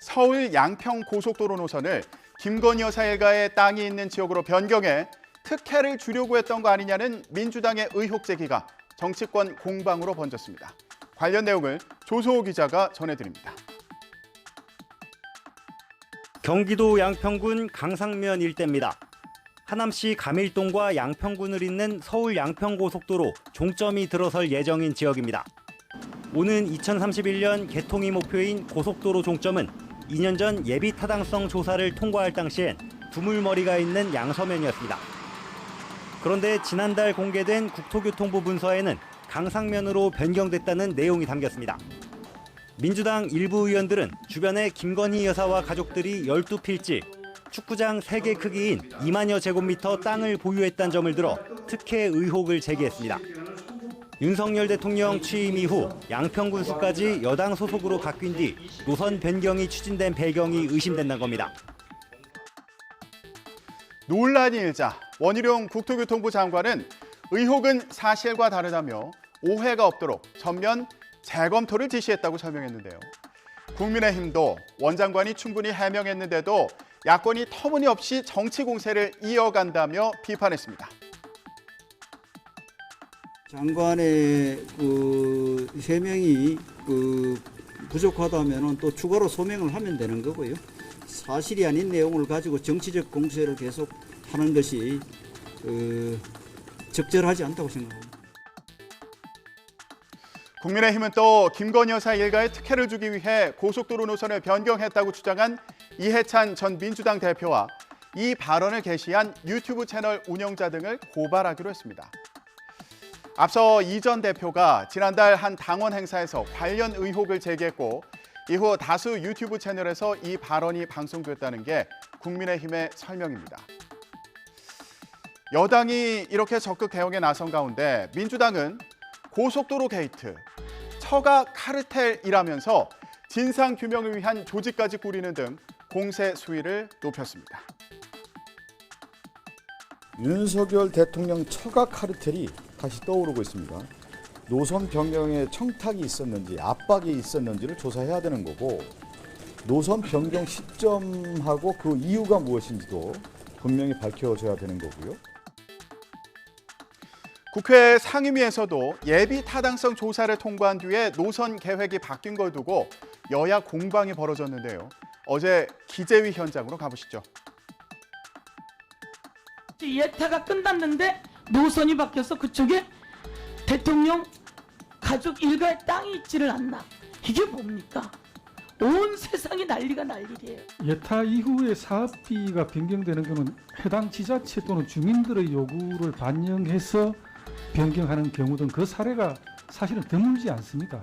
서울 양평 고속도로 노선을 김건희 여사 일가의 땅이 있는 지역으로 변경해 특혜를 주려고 했던 거 아니냐는 민주당의 의혹 제기가 정치권 공방으로 번졌습니다. 관련 내용을 조소호 기자가 전해드립니다. 경기도 양평군 강상면 일대입니다. 하남시 가밀동과 양평군을 잇는 서울 양평고속도로 종점이 들어설 예정인 지역입니다. 오는 2031년 개통이 목표인 고속도로 종점은 2년 전 예비 타당성 조사를 통과할 당시엔 두물머리가 있는 양서면이었습니다. 그런데 지난달 공개된 국토교통부 문서에는 강상면으로 변경됐다는 내용이 담겼습니다. 민주당 일부 의원들은 주변에 김건희 여사와 가족들이 12필지, 축구장 3개 크기인 2만여 제곱미터 땅을 보유했다는 점을 들어 특혜 의혹을 제기했습니다. 윤석열 대통령 취임 이후 양평군수까지 여당 소속으로 바뀐 뒤 노선 변경이 추진된 배경이 의심된다는 겁니다. 논란이 일자 원희룡 국토교통부 장관은 의혹은 사실과 다르다며 오해가 없도록 전면 재검토를 지시했다고 설명했는데요. 국민의힘도 원 장관이 충분히 해명했는데도 야권이 터무니없이 정치 공세를 이어간다며 비판했습니다. 장관의 해명이 부족하다면 또 추가로 소명을 하면 되는 거고요. 사실이 아닌 내용을 가지고 정치적 공세를 계속 하는 것이 적절하지 않다고 생각합니다. 국민의힘은 또 김건희 여사 일가에 특혜를 주기 위해 고속도로 노선을 변경했다고 주장한 이해찬 전 민주당 대표와 이 발언을 게시한 유튜브 채널 운영자 등을 고발하기로 했습니다. 앞서 이 전 대표가 지난달 한 당원 행사에서 관련 의혹을 제기했고 이후 다수 유튜브 채널에서 이 발언이 방송됐다는 게 국민의힘의 설명입니다. 여당이 이렇게 적극 대응에 나선 가운데 민주당은 고속도로 게이트, 처가 카르텔이라면서 진상 규명을 위한 조직까지 꾸리는 등 공세 수위를 높였습니다. 윤석열 대통령 처가 카르텔이 다시 떠오르고 있습니다. 노선 변경에 청탁이 있었는지 압박이 있었는지를 조사해야 되는 거고 노선 변경 시점하고 그 이유가 무엇인지도 분명히 밝혀져야 되는 거고요. 국회 상임위에서도 예비 타당성 조사를 통과한 뒤에 노선 계획이 바뀐 걸 두고 여야 공방이 벌어졌는데요. 어제 기재위 현장으로 가보시죠. 예타가 끝났는데 노선이 바뀌어서 그쪽에 대통령 가족 일가의 땅이 있지를 않나. 이게 뭡니까? 온 세상이 난리가 난리예요. 예타 이후에 사업비가 변경되는 것은 해당 지자체 또는 주민들의 요구를 반영해서 변경하는 경우 등 그 사례가 사실은 드물지 않습니다.